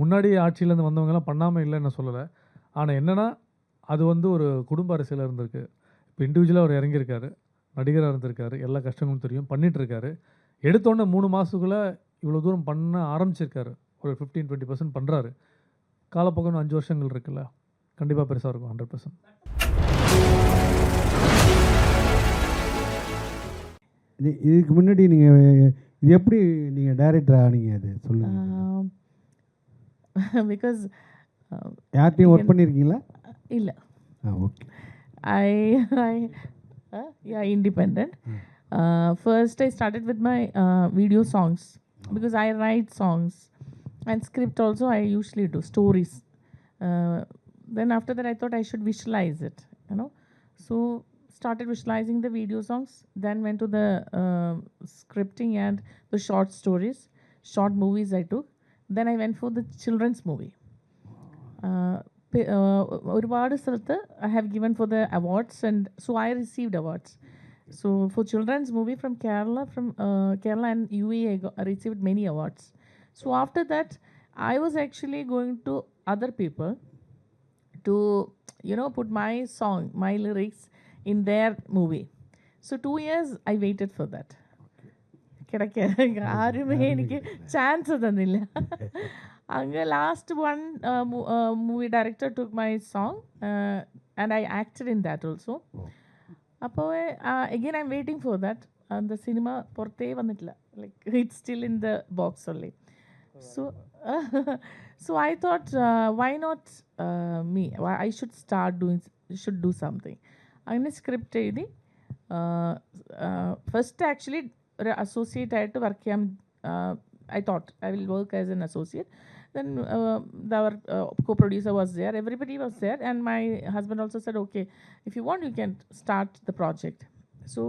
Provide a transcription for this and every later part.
முன்னாடி ஆட்சியிலேருந்து வந்தவங்கலாம் பண்ணாமல் இல்லைன்னு நான் சொல்லலை. ஆனால் என்னென்னா அது வந்து ஒரு குடும்ப அரசியலாக இருந்திருக்கு. இப்போ இண்டிவிஜுவலாக அவர் இறங்கியிருக்காரு, நடிகராக இருந்திருக்காரு, எல்லா கஷ்டங்களும் தெரியும், பண்ணிகிட்ருக்காரு. எடுத்தோடனே 3 மாதத்துக்குள்ளே இவ்வளோ தூரம் பண்ண ஆரம்பிச்சிருக்காரு. ஒரு 15-20% பண்ணுறாரு. காலப்போக்கம் 5 வருஷங்கள் இருக்குல்ல, கண்டிப்பாக பெருசாக இருக்கும் 100%. இதுக்கு முன்னாடி நீங்கள் இது எப்படி நீங்கள் டைரக்டர் ஆனீங்க, அது சொல்லுங்கள். பிகாஸ் யார்கிட்டையும் ஒர்க் பண்ணியிருக்கீங்களா? இல்லை, okay. yeah, independent. First I started with my video songs because I write songs and script also. I usually do stories. Then after that I thought I should visualize it, you know. So started visualizing the video songs, then went to the scripting and the short stories, short movies I took. Then I went for the children's movie. ഒരുപാട് സ്ഥലത്ത് I have given for the awards, and so I received awards. So for children's movie from Kerala and UAE, I received many awards. So after that I was actually going to other people to, you know, put my song, my lyrics in their movie. So 2 years I waited for that. ആരുമേ എനിക്ക് chance തന്നില്ല. അങ്ങ് last one movie director took my song and I acted in that also. അപ്പോൾ again I'm waiting for that. The cinema പുറത്തേ വന്നിട്ടില്ല, like it's still in the box only. So I thought why not me, I should do something. അങ്ങനെ script എഴുതി first actually ഒരു associate ആയിട്ട് work ചെയ്യാൻ I thought I will work as an associate. Then our co-producer was there, everybody was there, and my husband also said, okay, if you want you can start the project. So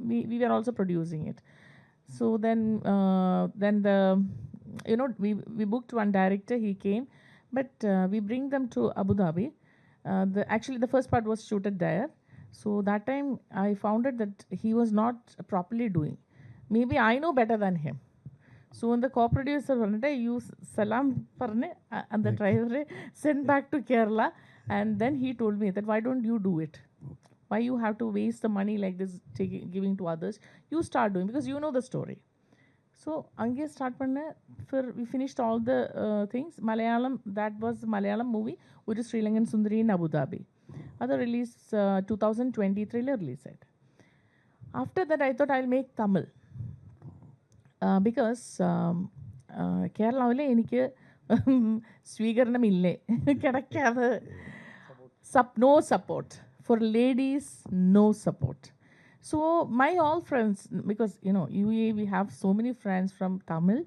we were also producing it. So then the, you know, we booked one director, he came, but we bring them to Abu Dhabi. Actually the first part was shooted there. So that time I found out that he was not properly doing. Maybe I know better than him. So when the co-producer പറഞ്ഞിട്ട് you salam പറഞ്ഞ് and the driver sent back to Kerala, and then he told me that why don't you do it? Why you have to waste the money like this, giving to others? You start doing, because you know the story. So ange start panna, we finished all the things. Malayalam, that was Malayalam movie, which is Sri Lankan Sundari in Abu Dhabi. Other release 2023 release it. After that I thought I'll make Tamil. Because കേരളത്തിൽ എനിക്ക് സ്വീകരണമില്ലേ, കിടക്കാതെ no support for ladies, no support. So my all friends, because you know UAE we have so many friends from Tamil,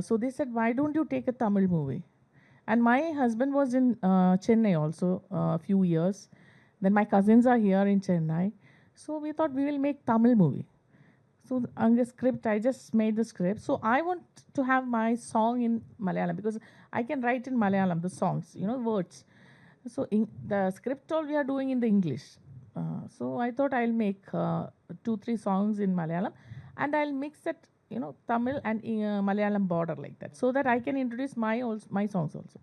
so they said why don't you take a Tamil movie? And my husband was in Chennai also a few years. Then my cousins are here in Chennai, so we thought we will make Tamil movie. So on the script, I just made the script. So I want to have my song in Malayalam, because I can write in Malayalam the songs, you know, words. So in the script all we are doing in the English. So I thought I'll make 2-3 songs in Malayalam, and I'll mix that, you know, Tamil and Malayalam border like that, so that I can introduce my songs also.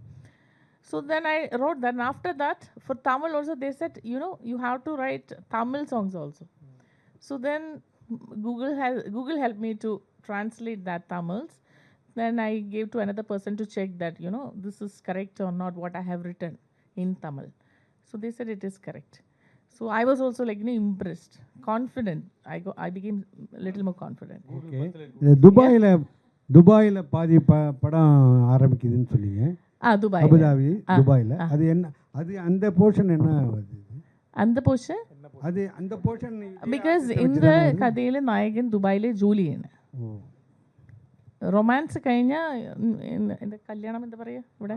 So then I wrote that, and after that for Tamil also they said, you know, you have to write Tamil songs also. So then Google helped me to translate that Tamils. Then I gave to another person to check that, you know, this is correct or not what I have written in Tamil. So they said it is correct. So I was also like, you know, impressed, confident. I became a little more confident. Okay. துபாயில பாதி படம் ஆரம்பிக்குதுன்னு சொல்லிங்க. Dubai, Abu Dhabi, துபாயில. அது என்ன, அது அந்த portion என்ன வருது? அந்த போர்ஷன் അത് அந்த പോർഷൻ ബിക്കോസ് இந்த കഥയിൽ നായകൻ ദുബായിലെ ജോലിയാണ്. റൊമാൻസ് കഴിഞ്ഞാൽ എൻ്റെ കല്യാണം എന്താ പറയുക ഇവിടെ,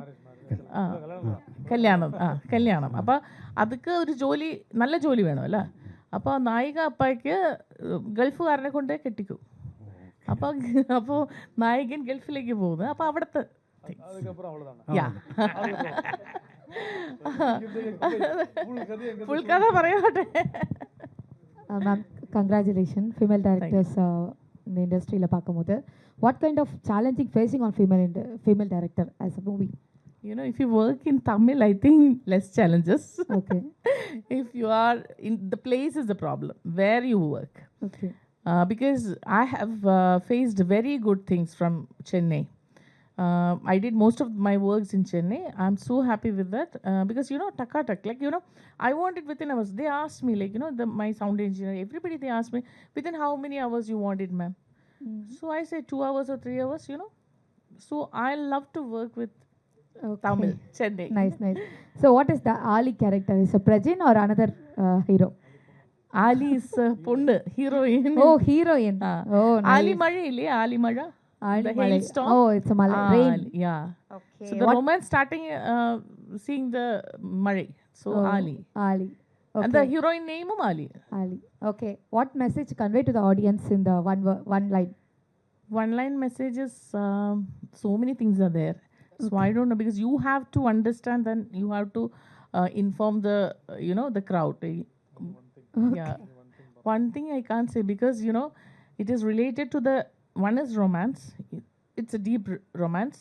കല്യാണം. അപ്പോൾ അതൊക്കെ ഒരു ജോലി, നല്ല ജോലി വേണമല്ലോ. അപ്പോൾ നായിക അപ്പായ്ക്ക് ഗൾഫുകാരനെ കൊണ്ട് കെട്ടിക്കും. അപ്പോൾ നായകൻ ഗൾഫിലേക്ക് പോകുന്നത്, അപ്പോൾ അവിടുത്തെ ഫുൾ കഥ പറയാട്ടെ. Ma'am congratulation. ஃபீமேல் டைரக்டர்ஸ் இந்த இண்டஸ்ட்ரியில் பார்க்கும்போது What kind of challenging facing on female director as a movie? You know, if you work in Tamil, I think less challenges. Okay. If you are in the place is the problem where you work. Okay. Because I have faced very good things from Chennai. I did most of my works in Chennai. I'm so happy with that because you know Takatak, like you know, I want it within hours. They asked me like you know my sound engineer, everybody they asked me within how many hours you want it, ma'am. So I say 2 hours or 3 hours, you know. So I love to work with Okay. Tamil, Chennai. Nice, nice. So what is the Ali character? Is a Prajin or another hero? Ali is பொண்ணு heroine. Oh, heroine. Ah. Oh, nice. Ali மழை இல்லையா ஆலி மழை Ali the Malai. hailstorm. Oh, it's a Malay. Rain. Yeah. Okay. So the romance starting seeing the மழை. So Oh, Ali. Ali. Okay. And the heroine name Ali. Ali. Okay. What message convey to the audience in the one line? One line messages, so many things are there. So I don't know because you have to understand and you have to inform the you know the crowd. Yeah. One thing I can't say because you know it is related to the one is romance. It's a deep romance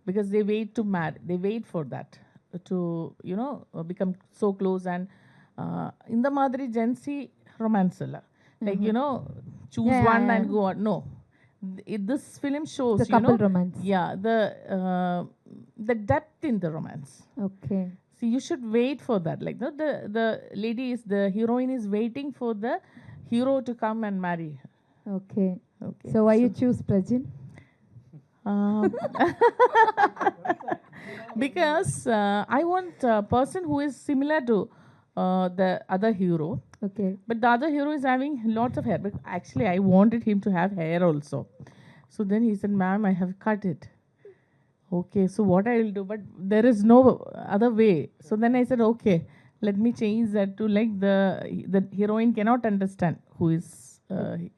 because they wait to marry. They wait for that to you know become so close and in the Madri Gen Z romance illa. Like you know choose Yeah, one yeah, and yeah. go on. No. This film shows The you couple know romance. yeah the depth in the romance. Okay. See, you should wait for that. Like the lady is the heroine is waiting for the hero to come and marry. Okay. Okay. So why you choose Prajin? Um, because I want a person who is similar to the other hero, Okay. but the other hero is having lots of hair. But actually, I wanted him to have hair also. So then he said, "Ma'am, I have cut it." Okay, so what I will do? But there is no other way. So then I said, "Okay, let me change that to like the heroine cannot understand who is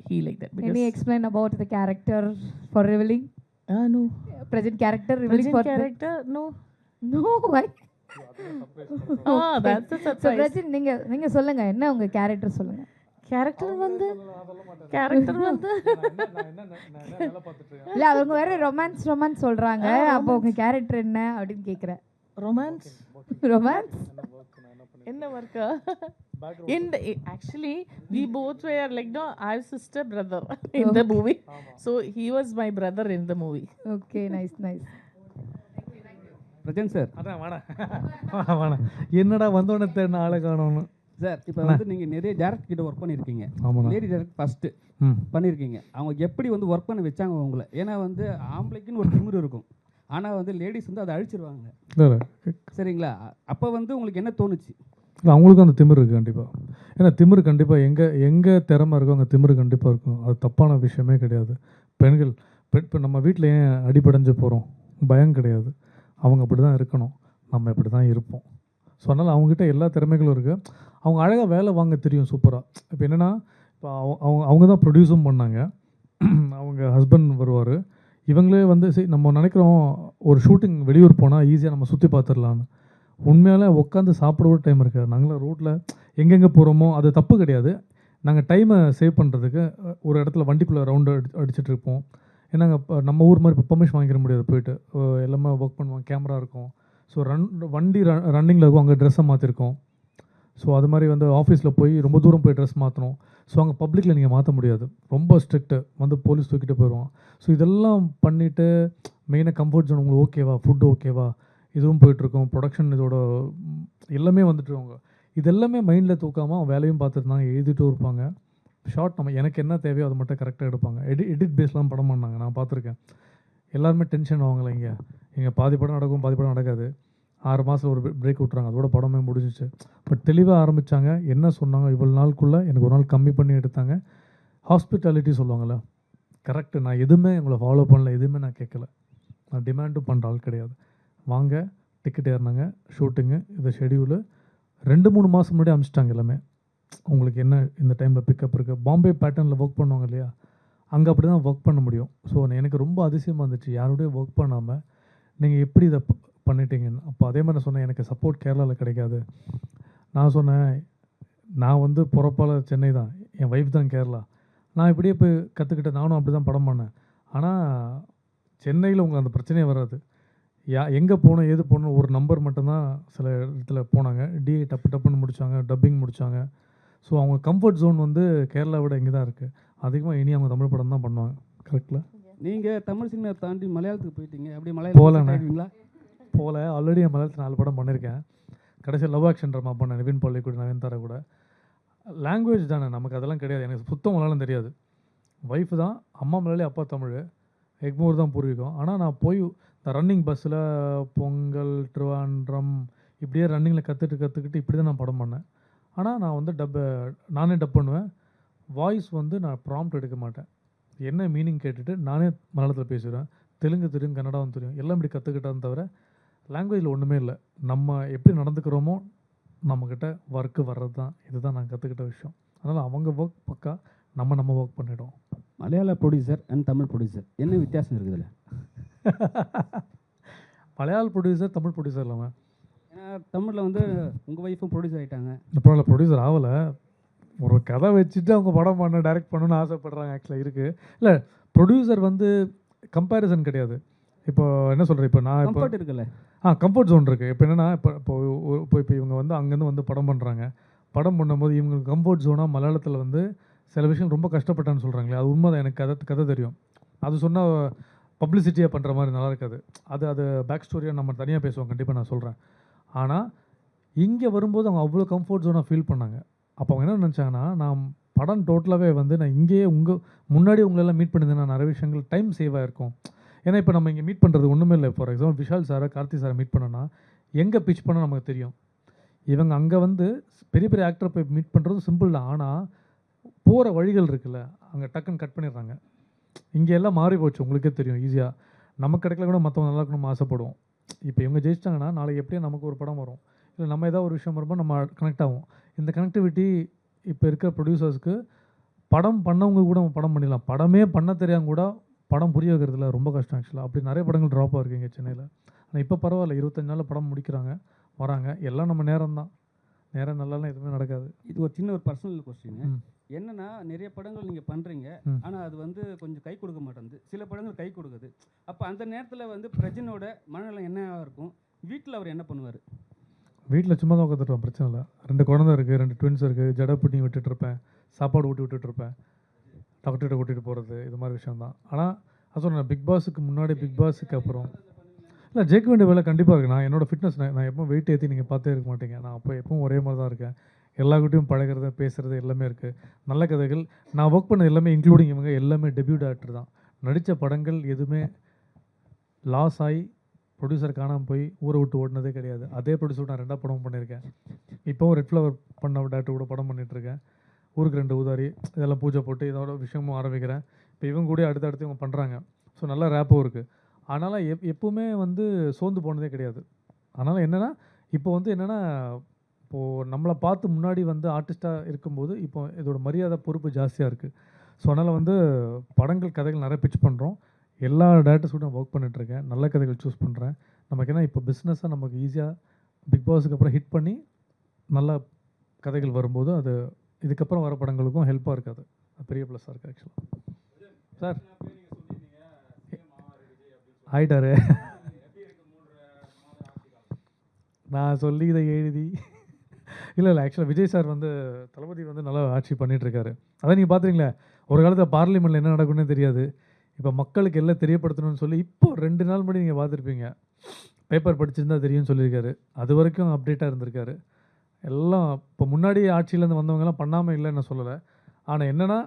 he like that because Any explain about the character for revealing? no Present character revealing Virgin for character no No, why? that's a So surprise. Prajin நீங்க சொல்லுங்க என்ன உங்க character சொல்லுங்க. Character வந்து character வந்து இல்ல அவங்க வேற ரொமான்ஸ் சொல்றாங்க. அப்போ உங்க கேரக்டர் என்ன அப்படின்னு கேக்குறேன். ரொமான்ஸ் ரொமான்ஸ் என்ன வர்க்கா in the actually we both were like no I have sister brother in the movie so he was my brother in the movie. Okay nice nice. Prajin sir அதான் வேணாம் என்னடா வந்தோடனே தேடின ஆளை காணோன்னு. சார் இப்போ வந்து நீங்கள் நிறைய டேரக்டர் கிட்ட ஒர்க் பண்ணியிருக்கீங்க. ஆமாண்ணா. லேடி டேரக்டர் ஃபஸ்ட்டு பண்ணியிருக்கீங்க. அவங்க எப்படி வந்து ஒர்க் பண்ண வச்சாங்க உங்களை? ஏன்னா வந்து ஆம்பளைக்குன்னு ஒரு திமிரு இருக்கும், ஆனால் வந்து லேடிஸ் வந்து அதை அழிச்சிருவாங்க. இல்லை சரிங்களா? அப்போ வந்து உங்களுக்கு என்ன தோணுச்சு? இல்லை அவங்களுக்கும் அந்த திமிரு இருக்குது கண்டிப்பாக. ஏன்னா திமிரு கண்டிப்பாக எங்கே திறமை இருக்கோ அங்கே திமிரு கண்டிப்பாக இருக்கும். அது தப்பான விஷயமே கிடையாது. பெண்கள் இப்போ நம்ம வீட்டில் ஏன் அடிபடைஞ்சு போகிறோம்? பயம் கிடையாது. அவங்க அப்படி தான் இருக்கணும், நம்ம இப்படி தான் இருப்போம். ஸோ அதனால் அவங்ககிட்ட எல்லா திறமைகளும் இருக்குது. அவங்க அழகாக வேலை வாங்க தெரியும் சூப்பராக. இப்போ என்னென்னா இப்போ அவங்க தான் ப்ரொடியூஸும் பண்ணாங்க. அவங்க ஹஸ்பண்ட் வருவார். இவங்களே வந்து சரி நம்ம நினைக்கிறோம் ஒரு ஷூட்டிங் வெளியூர் போனால் ஈஸியாக நம்ம சுற்றி பார்த்துடலான்னு. உண்மையால் உட்காந்து சாப்பிட கூட டைம் இருக்காது. நாங்களாம் ரோட்டில் எங்கெங்கே போகிறோமோ அது தப்பு கிடையாது. நாங்கள் டைமை சேவ் பண்ணுறதுக்கு ஒரு இடத்துல வண்டிக்குள்ளே ரவுண்டு அடிச்சுட்டு இருப்போம். ஏன்னா நம்ம ஊர் மாதிரி இப்போ பெர்மிஷன் வாங்கிட முடியாது. போயிட்டு எல்லாமே ஒர்க் பண்ணுவோம், கேமரா இருக்கும். ஸோ வண்டி ரன்னிங்கில் இருக்கும், அங்கே ட்ரெஸ்ஸை மாற்றிருக்கோம். ஸோ அது மாதிரி வந்து ஆஃபீஸில் போய் ரொம்ப தூரம் போய் ட்ரெஸ் மாற்றணும். ஸோ அங்கே பப்ளிக்கில் நீங்கள் மாற்ற முடியாது, ரொம்ப ஸ்ட்ரிக்ட்டு, வந்து போலீஸ் தூக்கிட்டு போயிடுவான். ஸோ இதெல்லாம் பண்ணிவிட்டு மெயினாக கம்ஃபர்ட் ஜோன் உங்களுக்கு ஓகேவா, ஃபுட்டு ஓகேவா, இதுவும் போயிட்டுருக்கோம், ப்ரொடக்ஷன் இதோட எல்லாமே வந்துட்டுருவாங்க. இதெல்லாமே மைண்டில் தூக்காமல் அவங்க வேலையும் பார்த்துருந்தாங்க, எழுதிட்டும் இருப்பாங்க. ஷார்ட் நம்ம எனக்கு என்ன தேவையோ அதை மட்டும் கரெக்டாக எடுப்பாங்க. எடிட் பேஸ்லாம் படம் பண்ணாங்க, நான் பார்த்துருக்கேன். எல்லாருமே டென்ஷன் ஆவாங்களே. இங்கே பாதி படம் நடக்கும், பாதி படம் நடக்காது. 6 மாதம் ஒரு பிரேக் விட்றாங்க, அதோட படமே முடிஞ்சிச்சு. பட் தெளிவாக ஆரம்பித்தாங்க. என்ன சொன்னாங்க, இவ்வளோ நாளுக்குள்ளே எனக்கு ஒரு நாள் கம்மி பண்ணி எடுத்தாங்க. ஹாஸ்பிட்டாலிட்டி சொல்லுவாங்கள்ல, கரெக்டு. நான் எதுவுமே உங்களை ஃபாலோ பண்ணல, எதுவுமே நான் கேட்கல. நான் டிமாண்டும் பண்ணுற ஆள் கிடையாது. வாங்க, டிக்கெட் ஏறினாங்க, ஷூட்டிங்கு, இது ஷெடியூலு 2-3 மாதம் முன்னாடி அனுப்பிச்சிட்டாங்க எல்லாமே. உங்களுக்கு என்ன இந்த டைமில் பிக்கப் இருக்குது. பாம்பே பேட்டர்னில் ஒர்க் பண்ணுவாங்க இல்லையா, அங்கே அப்படி தான் ஒர்க் பண்ண முடியும். ஸோ எனக்கு ரொம்ப அதிசயமாக இருந்துச்சு, யாரோடய ஒர்க் பண்ணாமல் நீங்கள் எப்படி இதை பண்ணிட்டீங்கன்னு. அப்போ அதே மாதிரி நான் சொன்னேன், எனக்கு சப்போர்ட் கேரளாவில் கிடைக்காது. நான் சொன்னேன், நான் வந்து பிறப்பால் சென்னை தான், என் ஒய்ஃப் தான் கேரளா. நான் இப்படியே போய் கற்றுக்கிட்டேன், நானும் அப்படி தான் படம் பண்ணேன். ஆனால் சென்னையில் உங்களுக்கு அந்த பிரச்சனையே வராது. எங்கே போகணும் ஏது போகணும் ஒரு நம்பர் மட்டும்தான் சில இடத்துல போனாங்க. டிஏ டப்பு டப்புன்னு முடித்தாங்க, டப்பிங் முடித்தாங்க. ஸோ அவங்க கம்ஃபர்ட் ஜோன் வந்து கேரளா விட இங்கே தான் இருக்குது. அதிகமாக இனி அவங்க தமிழ் படம் தான் பண்ணுவாங்க. கரெக்டில் நீங்கள் தமிழ் சினிமா தாண்டி மலையாளத்துக்கு போயிட்டீங்க. அப்படி போகலண்ணே. மலையாளம் ஆகிடுவீங்களா? போகல. ஆல்ரெடி என் மலையாளத்தில் 4 படம் பண்ணியிருக்கேன். கடைசியாக லவ் ஆக்ஷன் ட்ராமா பண்ணேன் நிவின் பாலி கூட, நவீன் தாரா கூட. லாங்குவேஜ் தானே, நமக்கு அதெல்லாம் கிடையாது. எனக்கு சுத்தம் மலையாளம் தெரியாது. ஒய்ஃபு தான் அம்மா மலையாளி, அப்பா தமிழ். எக்மோர் தான் பூர்வீகம். ஆனால் நான் போய் இந்த ரன்னிங் பஸ்ஸில் பொங்கல், திருவாண்டம் இப்படியே ரன்னிங்கில் கற்றுக்கிட்டு இப்படி தான் நான் படம் பண்ணேன். ஆனால் நான் வந்து நானே டப் பண்ணுவேன். வாய்ஸ் வந்து நான் ப்ராம்ப்ட் எடுக்க மாட்டேன். என்ன மீனிங் கேட்டுட்டு நானே மலையாளத்தில் பேசுவேன். தெலுங்கு தெரியும், கன்னடாவும் தெரியும். எல்லாம் இப்படி கற்றுக்கிட்டேன்னு தவிர லாங்குவேஜில் ஒன்றுமே இல்லை. நம்ம எப்படி நடந்துக்கிறோமோ நம்மக்கிட்ட ஒர்க்கு வர்றது தான். இதுதான் நான் கற்றுக்கிட்ட விஷயம். அதனால் அவங்க ஒர்க் பக்கா, நம்ம ஒர்க் பண்ணிவிடுவோம். மலையாள ப்ரொடியூசர் அண்ட் தமிழ் ப்ரொடியூசர் என்ன வித்தியாசம் இருக்குதுல்ல? மலையாள ப்ரொடியூசர் தமிழ் ப்ரொடியூசர் இல்லாமல் ஏன்னா தமிழில் வந்து உங்கள் ஒய்ஃபும் ப்ரொடியூசர் ஆகிட்டாங்க. இப்போ ப்ரொடியூசர் ஆகலை. ஒரு கதை வச்சுட்டு அவங்க படம் பண்ண டைரக்ட் பண்ணணும்னு ஆசைப்படுறாங்க. ஆக்சுவலாக இருக்குது. இல்லை, ப்ரொடியூசர் வந்து கம்பேரிசன் கிடையாது. இப்போ என்ன சொல்கிறேன், இப்போ நான் இப்போ கம்ஃபர்ட் இருக்குல்ல? கம்ஃபர்ட் ஜோன் இருக்குது. இப்போ என்னென்னா இப்போ இவங்க வந்து அங்கேருந்து வந்து படம் பண்ணுறாங்க. படம் பண்ணும்போது இவங்களுக்கு கம்ஃபர்ட் ஜோனாக மலையாளத்தில் வந்து சில விஷயம் ரொம்ப கஷ்டப்பட்டான்னு சொல்கிறாங்களே, அது உண்மை தான். எனக்கு கதை தெரியும். அது சொன்னால் பப்ளிசிட்டியாக பண்ணுற மாதிரி நல்லா இருக்காது. அது பேக் ஸ்டோரியாக நம்ம தனியாக பேசுவோம், கண்டிப்பாக நான் சொல்கிறேன். ஆனால் இங்கே வரும்போது அவங்க அவ்வளோ கம்ஃபர்ட் ஜோனாக ஃபீல் பண்ணாங்க. அப்போ அவங்க என்ன நினச்சாங்கன்னா, நான் படம் டோட்டலாகவே வந்து நான் இங்கேயே முன்னாடி உங்களெல்லாம் மீட் பண்ணியிருந்தேன், நிறைய விஷயங்கள் டைம் சேவ் ஆகிருக்கும். ஏன்னா இப்போ நம்ம இங்கே மீட் பண்ணுறது ஒன்றுமே இல்லை. ஃபார் எக்ஸாம்பிள் விஷால் சாரை, கார்த்தி சாரை மீட் பண்ணோன்னா எங்கே பிச் பண்ண நமக்கு தெரியும். இவங்க அங்கே வந்து பெரிய பெரிய ஆக்டரை போய் மீட் பண்ணுறது சிம்பிள் தான். ஆனால் போகிற வழிகள் இருக்குல்ல, அங்கே டக்குன்னு கட் பண்ணிடுறாங்க. இங்கே எல்லாம் மாறி போச்சு, உங்களுக்கே தெரியும். ஈஸியாக நமக்கு கிடைக்கல கூட மற்றவங்க நல்லா இருக்கணும்னு ஆசைப்படுவோம். இப்போ இவங்க ஜெயிச்சிட்டாங்கன்னா நாளைக்கு எப்படியும் நமக்கு ஒரு படம் வரும், இல்லை நம்ம ஏதாவது ஒரு விஷயம் வரும்போது நம்ம கனெக்ட் ஆகும். இந்த கனெக்டிவிட்டி இப்போ இருக்கிற ப்ரொடியூசர்ஸ்க்கு படம் பண்ணவங்க கூட படம் பண்ணிடலாம். படமே பண்ண தெரியாமல் கூட படம் புரிய வைக்கிறதுல ரொம்ப கஷ்டம் ஆக்சுவலாக. அப்படி நிறைய படங்கள் ட்ராப் ஆகிருக்கு இங்கே சென்னையில். ஆனால் இப்போ பரவாயில்ல, 25 நாளில் படம் முடிக்கிறாங்க, வராங்க. எல்லாம் நம்ம நேரம் தான். நேரம் நல்லாலாம் எதுவுமே நடக்காது. இது ஒரு சின்ன ஒரு பர்சனல் கொஸ்டின். என்னன்னா, நிறைய படங்கள் நீங்கள் பண்ணுறீங்க, ஆனால் அது வந்து கொஞ்சம் கை கொடுக்க மாட்டேங்குது. சில படங்கள் கை கொடுக்குது. அப்போ அந்த நேரத்தில் வந்து பிரஜனோட மனநிலை என்னவாக இருக்கும்? வீட்டில் அவர் என்ன பண்ணுவார்? வீட்டில் சும்மா தான் உட்காந்துருப்பேன், பிரச்சனை இல்லை. 2 குழந்தை இருக்குது, 2 ட்வின்ஸ் இருக்குது. ஜடை பின்னி விட்டுட்ருப்பேன், சாப்பாடு ஊட்டி விட்டுட்ருப்பேன், டாக்டர்கிட்ட கூட்டிகிட்டு போகிறது, இது மாதிரி விஷயம் தான். ஆனால் அது சொன்னேன், பிக் பாஸுக்கு முன்னாடி, பிக் பாஸுக்கு அப்புறம் இல்லை ஜெயிக்க வேண்டிய வேலை கண்டிப்பாக இருக்குது. நான் என்னோடய ஃபிட்னஸ் நான் எப்பவும் வெயிட் ஏற்றி நீங்கள் பார்த்தே இருக்க மாட்டீங்க. நான் அப்போ எப்பவும் ஒரே மாதிரி தான் இருக்கேன். எல்லாருக்கிட்டையும் பழகிறது, பேசுகிறது எல்லாமே இருக்குது. நல்ல கதைகள் நான் ஒர்க் பண்ண எல்லாமே, இன்க்ளூடிங் இவங்க எல்லாமே டெபியூட் ஆக்டர் தான். நடித்த படங்கள் எதுவுமே லாஸ் ஆகி ப்ரொடியூசர் காணாமல் போய் ஊரை விட்டு ஓடினதே கிடையாது. அதே ப்ரொடியூசர் நான் 2 படம் பண்ணியிருக்கேன். இப்போவும் ரெட் ஃப்ளவர் பண்ண டேரக்டர் கூட படம் பண்ணிகிட்ருக்கேன். ஊருக்கு 2 ஊதாரி, இதெல்லாம் பூஜை போட்டு இதோட விஷயமும் ஆரம்பிக்கிறேன். இப்போ இவங்க கூட அடுத்தடுத்து இவங்க பண்ணுறாங்க. ஸோ நல்ல ரேப்பும் இருக்குது. அதனால் எப்பவுமே வந்து சோர்ந்து போனதே கிடையாது. அதனால் என்னென்னா, இப்போ வந்து என்னென்னா, இப்போது நம்மளை பார்த்து முன்னாடி வந்து ஆர்டிஸ்ட்டாக இருக்கும்போது இப்போ இதோட மரியாதை, பொறுப்பு ஜாஸ்தியாக இருக்குது. ஸோ அதனால் வந்து படங்கள், கதைகள் நிறைய பிச் பண்ணுறோம். எல்லா டேரக்டர்ஸ் கூட ஒர்க் பண்ணிகிட்ருக்கேன். நல்ல கதைகள் சூஸ் பண்ணுறேன். நமக்கு என்ன இப்போ பிஸ்னஸாக நமக்கு ஈஸியாக பிக் பாஸுக்கு அப்புறம் ஹிட் பண்ணி நல்ல கதைகள் வரும்போது அது இதுக்கப்புறம் வர படங்களுக்கும் ஹெல்ப்பாக இருக்காது. பெரிய ப்ளஸ்ஸாக இருக்குது ஆக்சுவலாக. சார் ஆயிட்டாரு. நான் சொல்லி இதை எழுதி இல்லை ஆக்சுவலாக விஜய் சார் வந்து தளபதி வந்து நல்லா ஆட்சி பண்ணிகிட்ருக்காரு. அதான் நீங்கள் பார்த்துறீங்களே, ஒரு காலத்தில் பார்லிமெண்ட்டில் என்ன நடக்கும்னே தெரியாது. இப்போ மக்களுக்கு எல்லாம் தெரியப்படுத்தணும்னு சொல்லி இப்போ 2 நாள் முன்னாடி நீங்கள் பார்த்துருப்பீங்க, பேப்பர் படிச்சிருந்தா தெரியும்னு சொல்லியிருக்காரு. அது வரைக்கும் அப்டேட்டாக இருந்திருக்காரு. எல்லாம் இப்போ முன்னாடி ஆட்சியிலேருந்து வந்தவங்கலாம் பண்ணாமல் இல்லைன்னு நான் சொல்லலை. ஆனால் என்னென்னா,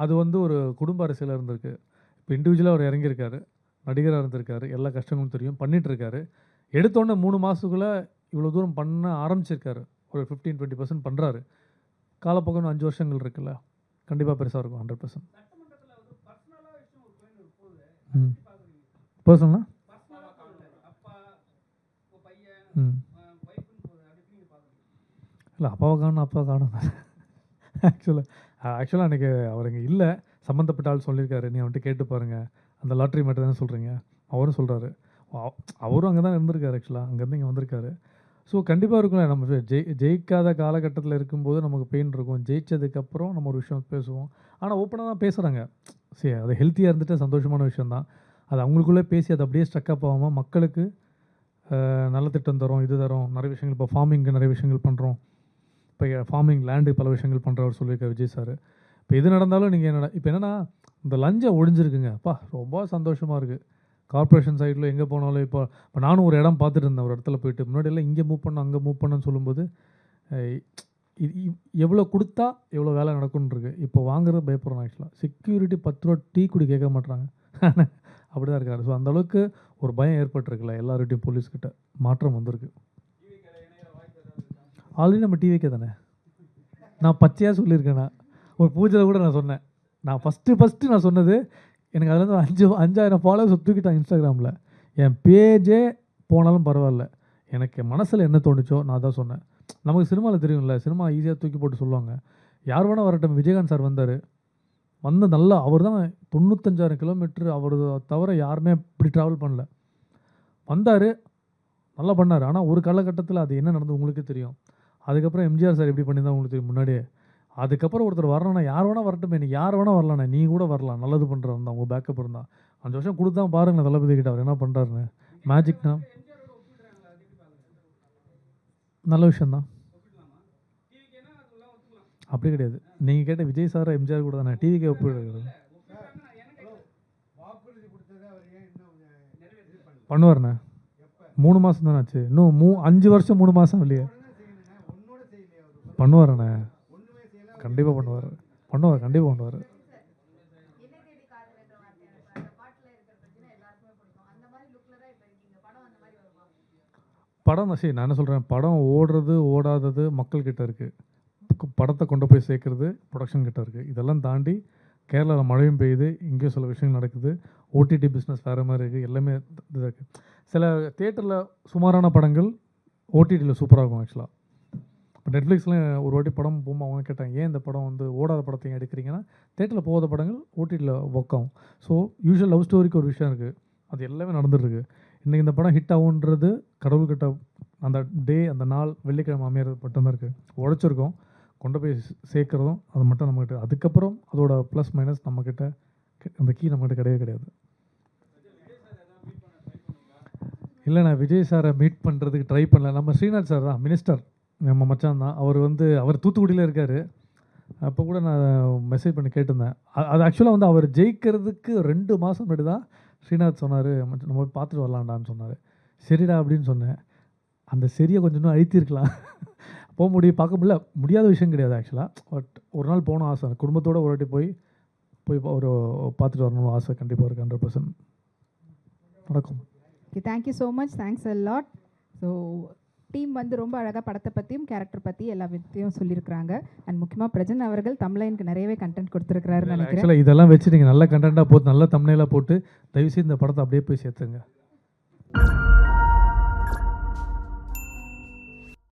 அது வந்து ஒரு குடும்ப அரசியலாக இருந்திருக்கு. இப்போ இண்டிவிஜுவலாக அவர் இறங்கியிருக்காரு, நடிகராக இருந்திருக்காரு, எல்லா கஷ்டங்களும் தெரியும், பண்ணிகிட்ருக்காரு. எடுத்தோடனே 3 மாதத்துக்குள்ளே இவ்வளோ தூரம் பண்ண ஆரம்பிச்சிருக்காரு. ஒரு 15-20% பண்ணுறாரு. காலப்போக்கம் 5 வருஷங்கள் இருக்குல்ல, கண்டிப்பாக பெருசாக இருக்கும். 100%. பர்சனலா இல்லை, அப்பாவை காணும், அப்பா காணும். ஆக்சுவலாக அன்றைக்கி அவர் இங்கே இல்லை, சம்மந்தப்பட்ட ஆள் சொல்லியிருக்காரு, நீ அவன்கிட்ட கேட்டு பாருங்கள், அந்த லாட்ரி மட்டும் தானே சொல்கிறீங்க. அவரும் சொல்கிறாரு, அவரும் அங்கே தான் இருந்திருக்காரு. ஆக்சுவலாக அங்கேருந்து இங்கே வந்திருக்காரு. ஸோ கண்டிப்பாக இருக்கும்ல, நம்ம ஜெயிக்காத காலகட்டத்தில் இருக்கும்போது நமக்கு பெயின் இருக்கும். ஜெயிச்சதுக்கப்புறம் நம்ம ஒரு விஷயம் பேசுவோம். ஆனால் ஓப்பனாக தான் பேசுகிறாங்க. சரி அது ஹெல்த்தியாக இருந்துட்டு சந்தோஷமான விஷயந்தான். அது அவங்களுக்குள்ளே பேசி அது அப்படியே ஸ்ட்ரக்கப் ஆகாமல் மக்களுக்கு நல்ல திட்டம் தரோம், இது தரோம், நிறைய விஷயங்கள் இப்போ ஃபார்மிங்க்கு நிறைய விஷயங்கள் பண்ணுறோம். இப்போ ஃபார்மிங் லேண்டு பல விஷயங்கள் பண்ணுறவர் சொல்லியிருக்கார் விஜய் சார். இப்போ எது நடந்தாலும் நீங்கள் இப்போ என்னென்னா இந்த லஞ்சம் ஒழிஞ்சிருக்குங்க. அப்பா ரொம்ப சந்தோஷமாக இருக்குது. கார்ப்பரேஷன் சைடில் எங்கே போனாலும் இப்போ நானும் ஒரு இடம் பார்த்துட்டு இருந்தேன். ஒரு இடத்துல போயிட்டு முன்னாடியெல்லாம் இங்கே மூவ் பண்ண அங்கே மூவ் பண்ணுன்னு சொல்லும்போது எவ்வளோ கொடுத்தா எவ்வளோ வேலை நடக்கும்னு இருக்கு. இப்போ வாங்குறது பயப்படுறோம். ஆக்சுவலாக செக்யூரிட்டி 10 ரூபா டீ குடி கேட்க மாட்றாங்க. அப்படி தான் இருக்காரு. ஸோ அந்தளவுக்கு ஒரு பயம் ஏற்பட்டிருக்குல்ல எல்லார்கிட்டையும். போலீஸ்கிட்ட மாற்றம் வந்திருக்கு. ஆல்ரெடி நம்ம டிவிக்கே தானே நான் பச்சையாக சொல்லியிருக்கேன். ஒரு பூஜையில் கூட நான் சொன்னேன். நான் ஃபஸ்ட்டு நான் சொன்னது எனக்கு அதில் வந்து 5000 ஃபாலோவர்ஸ் தூக்கிட்டான் இன்ஸ்டாகிராமில். என் பேஜே போனாலும் பரவாயில்ல, எனக்கு மனசில் என்ன தோணுச்சோ நான் தான் சொன்னேன். நமக்கு சினிமாவில் தெரியும்ல, சினிமா ஈஸியாக தூக்கி போட்டு சொல்லுவாங்க. யார் வேணால் வரட்டும். விஜயகாந்த் சார் வந்தார், வந்து நல்லா அவர் தான் 95,000 கிலோமீட்டர் அவர் தவிர யாருமே இப்படி ட்ராவல் பண்ணல. வந்தார், நல்லா பண்ணார். ஆனால் ஒரு காலகட்டத்தில் அது என்ன நடந்தது உங்களுக்கே தெரியும். அதுக்கப்புறம் எம்ஜிஆர் சார் எப்படி பண்ணியிருந்தா உங்களுக்கு தெரியும் முன்னாடியே. அதுக்கப்புறம் ஒருத்தர் வரணும்னா யார் வேணால் வரட்டுமே, நீ யார் வேணால் வரலாண்ணே, நீ கூட வரலாம், நல்லது பண்ணுறாருந்தா உங்கள் பேக்கப் இருந்தால் 5 வருஷம் கொடுத்தா பாருங்களேன் தளபதி கிட்ட அவர் என்ன பண்ணுறாருன்னு. மேஜிக்னா நல்ல விஷயந்தான். அப்படி கிடையாது. நீங்கள் கேட்ட விஜய் சார் எம்ஜிஆர் கூட தானே டிவிக்கே ஒப்பிடுறது பண்ணுவார்ண்ணே. 3 மாதம் தானே ஆச்சு, இன்னும் 5 வருஷம் 3 மாதம் இல்லையே. பண்ணுவார்ண்ணே, கண்டிப்பாக பண்ணுவார். கண்டிப்பாக பண்ணுவார். படம் சரி நான் என்ன சொல்கிறேன், படம் ஓடுறது ஓடாதது மக்கள்கிட்ட இருக்குது. படத்தை கொண்டு போய் சேர்க்குறது ப்ரொடக்ஷன் கிட்ட இருக்குது. இதெல்லாம் தாண்டி கேரளாவில் மழையும் பெய்யுது, இங்கேயும் சில விஷயங்கள் நடக்குது. ஓடிடி பிஸ்னஸ் வேறு மாதிரி இருக்குது. எல்லாமே இது இருக்குது. சில தியேட்டரில் சுமாரான படங்கள் ஓடிடியில் சூப்பராக இருக்கும். ஆக்சுவலாக இப்போ நெட்ஃப்ளிக்ஸில் ஒரு வாட்டி படம் போகும்போது அவங்க கேட்டாங்க, ஏன் இந்த படம் வந்து ஓடாத படத்தையும் எடுக்கிறீங்கன்னா, தியேட்டரில் போகாத படங்கள் ஓடிடியில் ஒர்க் ஆகும். ஸோ யூஷுவல் லவ் ஸ்டோரிக்கு ஒரு விஷயம் இருக்குது, அது எல்லாமே நடந்துருக்கு. இன்றைக்கி இந்த படம் ஹிட் ஆகுன்றது கடவுள்கிட்ட அந்த டே அந்த நாள் வெள்ளிக்கிழமை அமையிறது மட்டும்தான் இருக்குது. உழைச்சிருக்கோம், கொண்டு போய் சேர்க்குறதும் அது மட்டும் நம்மக்கிட்ட. அதுக்கப்புறம் அதோட ப்ளஸ் மைனஸ் நம்மக்கிட்ட அந்த கீ நம்மக்கிட்ட கிடையவே கிடையாது. இல்லை நான் விஜய் சாரை மீட் பண்ணுறதுக்கு ட்ரை பண்ணல. நம்ம ஸ்ரீநாத் சார் தான் மினிஸ்டர், நம்ம மச்சான் தான். அவர் தூத்துக்குடியில் இருக்கார். அப்போ கூட நான் மெசேஜ் பண்ணி கேட்டிருந்தேன். அது ஆக்சுவலாக வந்து அவர் ஜெயிக்கிறதுக்கு 2 மாதம் முன்னாடி தான் ஸ்ரீநாத் சொன்னார், நம்ம போய் பார்த்துட்டு வரலான்டான்னு சொன்னார். சரிடா அப்படின்னு சொன்னேன். அந்த சரியை கொஞ்சம் இன்னும் அழுத்திருக்கலாம். போக பார்க்க முடியாத விஷயம் கிடையாது ஆக்சுவலாக. பட் ஒரு நாள் போகணும் ஆசை. குடும்பத்தோடு ஒரு வாட்டி போய் ஒரு பார்த்துட்டு வரணும்னு ஆசை கண்டிப்பாக இருக்குது. 100% நடக்கும். Okay, thank you so much, thanks a lot. So team வந்து ரொம்ப அழகாக படத்தை பற்றியும் கேரக்டர் பற்றி எல்லா வித்தையும் சொல்லியிருக்கிறாங்க. அண்ட் முக்கியமாக பிரஜன் அவர்கள் தமிழ்லைனுக்கு நிறையவே கண்டென்ட் கொடுத்துருக்கிறாருன்னு நினைக்கிறேன். ஆக்சுவலாக இதெல்லாம் வச்சு நீங்கள் நல்ல கண்டென்ட்டாக போட்டு நல்ல தம்ப்நெயிலாக போட்டு தயவுசெய்து இந்த படத்தை அப்படியே போய் சேர்த்துங்க.